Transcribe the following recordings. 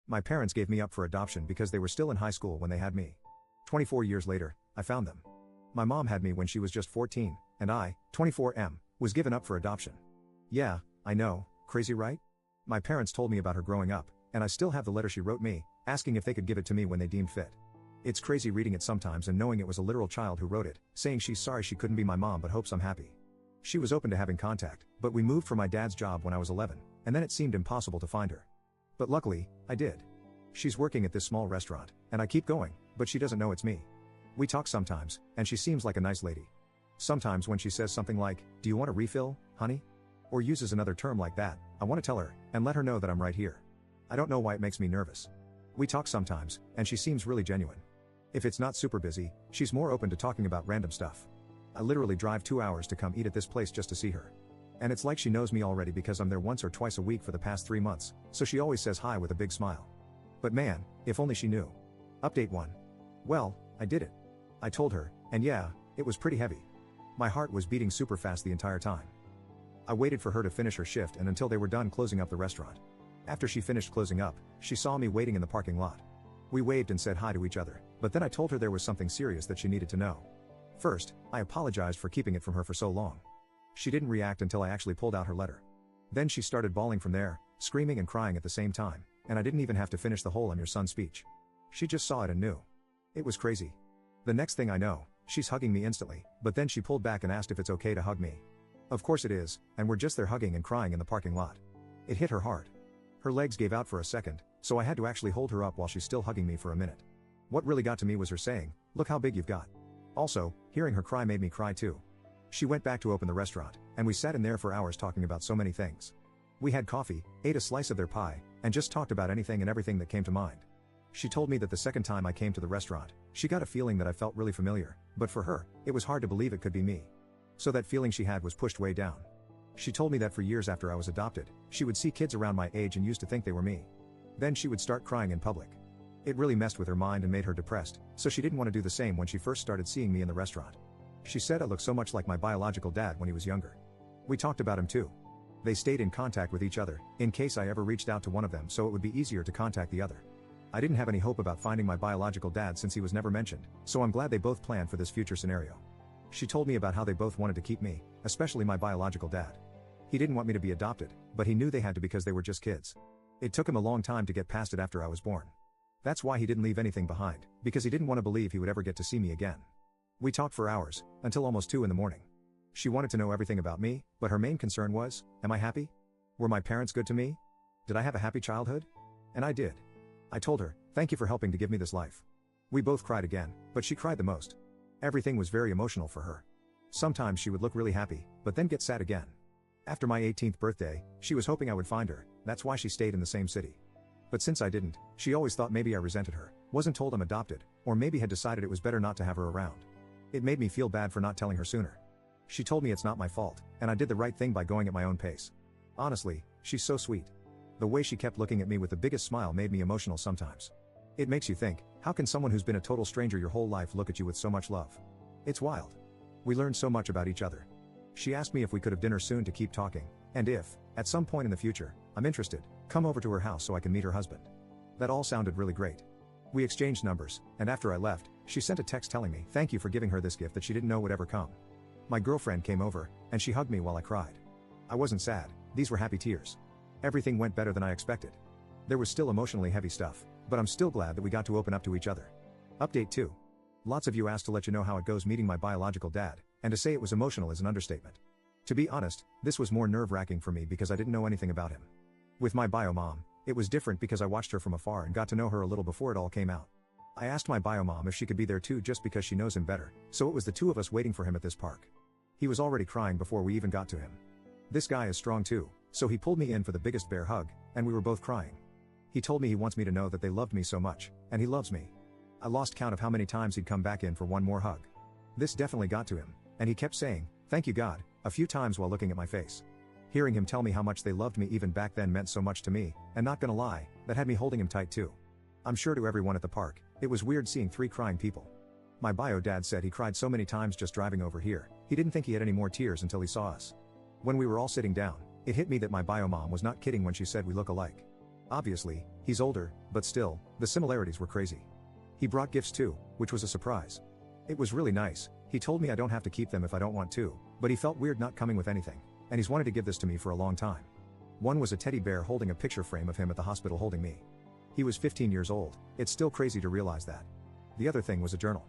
My parents gave me up for adoption because they were still in high school when they had me. 24 years later, I found them. My mom had me when she was just 14, and I, 24M, was given up for adoption. Yeah, I know, crazy right? My parents told me about her growing up, and I still have the letter she wrote me, asking if they could give it to me when they deemed fit. It's crazy reading it sometimes and knowing it was a literal child who wrote it, saying she's sorry she couldn't be my mom but hopes I'm happy. She was open to having contact, but we moved for my dad's job when I was 11, and then it seemed impossible to find her. But luckily, I did. She's working at this small restaurant, and I keep going, but she doesn't know it's me. We talk sometimes, and she seems like a nice lady. Sometimes when she says something like, "Do you want a refill, honey?" or uses another term like that, I want to tell her, and let her know that I'm right here. I don't know why it makes me nervous. We talk sometimes, and she seems really genuine. If it's not super busy, she's more open to talking about random stuff. I literally drive 2 hours to come eat at this place just to see her. And it's like she knows me already because I'm there once or twice a week for the past 3 months, so she always says hi with a big smile. But man, if only she knew. Update 1. Well, I did it. I told her, and yeah, it was pretty heavy. My heart was beating super fast the entire time. I waited for her to finish her shift and until they were done closing up the restaurant. After she finished closing up, she saw me waiting in the parking lot. We waved and said hi to each other, but then I told her there was something serious that she needed to know. First, I apologized for keeping it from her for so long. She didn't react until I actually pulled out her letter. Then she started bawling from there, screaming and crying at the same time, and I didn't even have to finish the whole "I'm your son" speech. She just saw it and knew. It was crazy. The next thing I know, she's hugging me instantly, but then she pulled back and asked if it's okay to hug me. Of course it is, and we're just there hugging and crying in the parking lot. It hit her hard. Her legs gave out for a second, so I had to actually hold her up while she's still hugging me for a minute. What really got to me was her saying, "Look how big you've got." Also, hearing her cry made me cry too. She went back to open the restaurant, and we sat in there for hours talking about so many things. We had coffee, ate a slice of their pie, and just talked about anything and everything that came to mind. She told me that the second time I came to the restaurant, she got a feeling that I felt really familiar, but for her, it was hard to believe it could be me. So that feeling she had was pushed way down. She told me that for years after I was adopted, she would see kids around my age and used to think they were me. Then she would start crying in public. It really messed with her mind and made her depressed, so she didn't want to do the same when she first started seeing me in the restaurant. She said I looked so much like my biological dad when he was younger. We talked about him too. They stayed in contact with each other, in case I ever reached out to one of them so it would be easier to contact the other. I didn't have any hope about finding my biological dad since he was never mentioned, so I'm glad they both planned for this future scenario. She told me about how they both wanted to keep me, especially my biological dad. He didn't want me to be adopted, but he knew they had to because they were just kids. It took him a long time to get past it after I was born. That's why he didn't leave anything behind, because he didn't want to believe he would ever get to see me again. We talked for hours, until almost 2 in the morning. She wanted to know everything about me, but her main concern was, am I happy? Were my parents good to me? Did I have a happy childhood? And I did. I told her, thank you for helping to give me this life. We both cried again, but she cried the most. Everything was very emotional for her. Sometimes she would look really happy, but then get sad again. After my 18th birthday, she was hoping I would find her, that's why she stayed in the same city. But since I didn't, she always thought maybe I resented her, wasn't told I'm adopted, or maybe had decided it was better not to have her around. It made me feel bad for not telling her sooner. She told me it's not my fault, and I did the right thing by going at my own pace. Honestly, she's so sweet. The way she kept looking at me with the biggest smile made me emotional sometimes. It makes you think, how can someone who's been a total stranger your whole life look at you with so much love? It's wild. We learned so much about each other. She asked me if we could have dinner soon to keep talking, and if, at some point in the future, I'm interested, come over to her house so I can meet her husband. That all sounded really great. We exchanged numbers, and after I left, she sent a text telling me thank you for giving her this gift that she didn't know would ever come. My girlfriend came over, and she hugged me while I cried. I wasn't sad, these were happy tears. Everything went better than I expected. There was still emotionally heavy stuff, but I'm still glad that we got to open up to each other. Update 2. Lots of you asked to let you know how it goes meeting my biological dad, and to say it was emotional is an understatement. To be honest, this was more nerve-wracking for me because I didn't know anything about him. With my bio mom, it was different because I watched her from afar and got to know her a little before it all came out. I asked my bio mom if she could be there too just because she knows him better, so it was the two of us waiting for him at this park. He was already crying before we even got to him. This guy is strong too, so he pulled me in for the biggest bear hug, and we were both crying. He told me he wants me to know that they loved me so much, and he loves me. I lost count of how many times he'd come back in for one more hug. This definitely got to him, and he kept saying, "Thank you God," a few times while looking at my face. Hearing him tell me how much they loved me even back then meant so much to me, and not gonna lie, that had me holding him tight too. I'm sure to everyone at the park, it was weird seeing 3 crying people. My bio dad said he cried so many times just driving over here, he didn't think he had any more tears until he saw us. When we were all sitting down, it hit me that my bio mom was not kidding when she said we look alike. Obviously, he's older, but still, the similarities were crazy. He brought gifts too, which was a surprise. It was really nice. He told me I don't have to keep them if I don't want to, but he felt weird not coming with anything, and he's wanted to give this to me for a long time. One was a teddy bear holding a picture frame of him at the hospital holding me. He was 15 years old. It's still crazy to realize that. The other thing was a journal.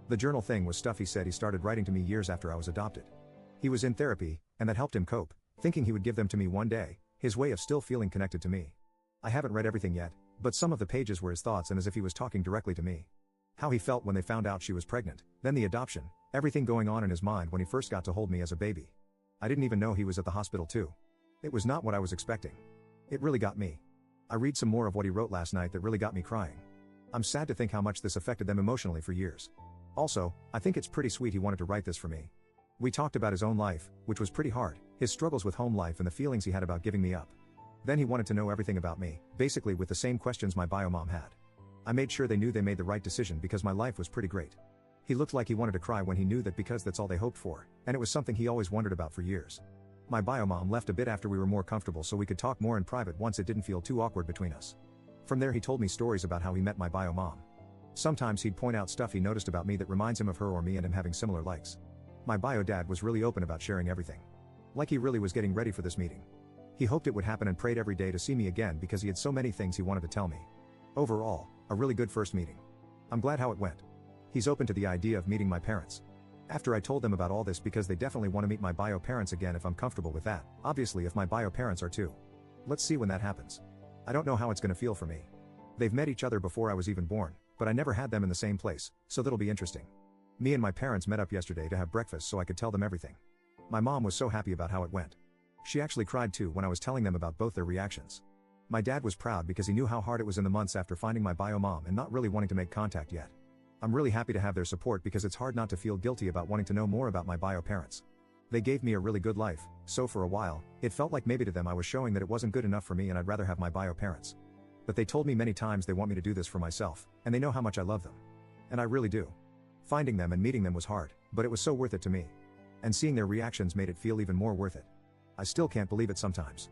The journal thing was stuff he said he started writing to me years after I was adopted. He was in therapy, and that helped him cope, thinking he would give them to me one day, his way of still feeling connected to me. I haven't read everything yet, but some of the pages were his thoughts and as if he was talking directly to me. How he felt when they found out she was pregnant, then the adoption, everything going on in his mind when he first got to hold me as a baby. I didn't even know he was at the hospital too. It was not what I was expecting. It really got me. I read some more of what he wrote last night that really got me crying. I'm sad to think how much this affected them emotionally for years. Also, I think it's pretty sweet he wanted to write this for me. We talked about his own life, which was pretty hard, his struggles with home life and the feelings he had about giving me up. Then he wanted to know everything about me, basically with the same questions my bio mom had. I made sure they knew they made the right decision because my life was pretty great. He looked like he wanted to cry when he knew that because that's all they hoped for, and it was something he always wondered about for years. My bio mom left a bit after we were more comfortable so we could talk more in private once it didn't feel too awkward between us. From there he told me stories about how he met my bio mom. Sometimes he'd point out stuff he noticed about me that reminds him of her or me and him having similar likes. My bio dad was really open about sharing everything. Like he really was getting ready for this meeting. He hoped it would happen and prayed every day to see me again because he had so many things he wanted to tell me. Overall, a really good first meeting. I'm glad how it went. He's open to the idea of meeting my parents. After I told them about all this because they definitely want to meet my bio parents again if I'm comfortable with that, obviously if my bio parents are too. Let's see when that happens. I don't know how it's gonna feel for me. They've met each other before I was even born, but I never had them in the same place, so that'll be interesting. Me and my parents met up yesterday to have breakfast so I could tell them everything. My mom was so happy about how it went. She actually cried too when I was telling them about both their reactions. My dad was proud because he knew how hard it was in the months after finding my bio mom and not really wanting to make contact yet. I'm really happy to have their support because it's hard not to feel guilty about wanting to know more about my bio parents. They gave me a really good life, so for a while, it felt like maybe to them I was showing that it wasn't good enough for me and I'd rather have my bio parents. But they told me many times they want me to do this for myself, and they know how much I love them. And I really do. Finding them and meeting them was hard, but it was so worth it to me. And seeing their reactions made it feel even more worth it. I still can't believe it sometimes.